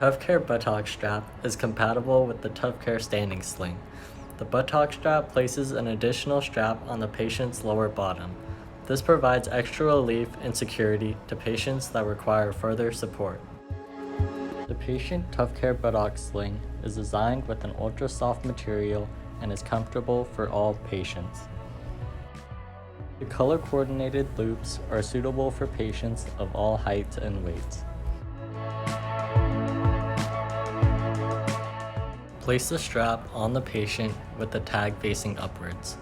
Tuffcare Buttock strap is compatible with the Tuffcare standing sling. The Buttock strap places an additional strap on the patient's lower bottom. This provides extra relief and security to patients that require further support. The patient Tuffcare Buttock sling is designed with an ultra-soft material and is comfortable for all patients. The color-coordinated loops are suitable for patients of all heights and weights. Place the strap on the patient with the tag facing upwards.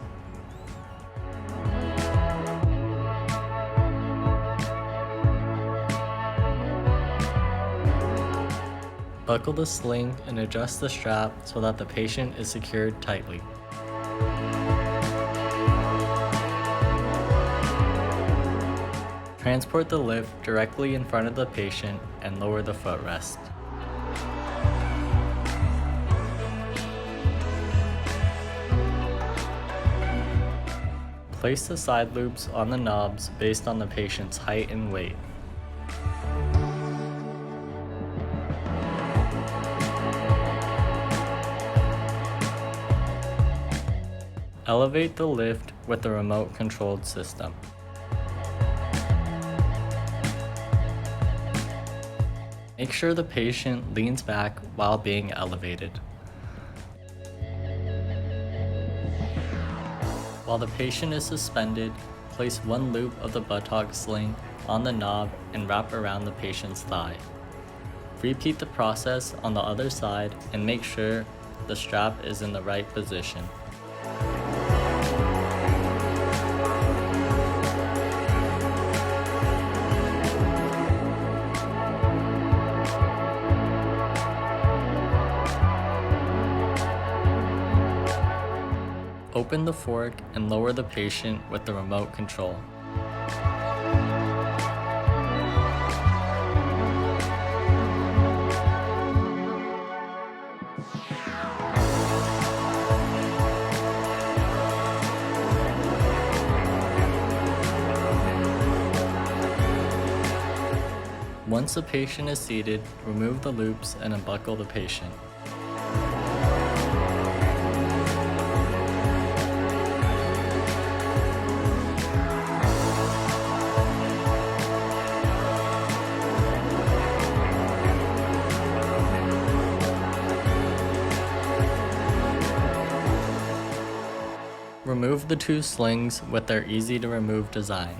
Buckle the sling and adjust the strap so that the patient is secured tightly. Transport the lift directly in front of the patient and lower the footrest. Place the side loops on the knobs based on the patient's height and weight. Elevate the lift with the remote-controlled system. Make sure the patient leans back while being elevated. While the patient is suspended, place one loop of the Buttock sling on the knob and wrap around the patient's thigh. Repeat the process on the other side and make sure the strap is in the right position. Open the fork and lower the patient with the remote control. Once the patient is seated, remove the loops and unbuckle the patient. Remove the two slings with their easy-to-remove design.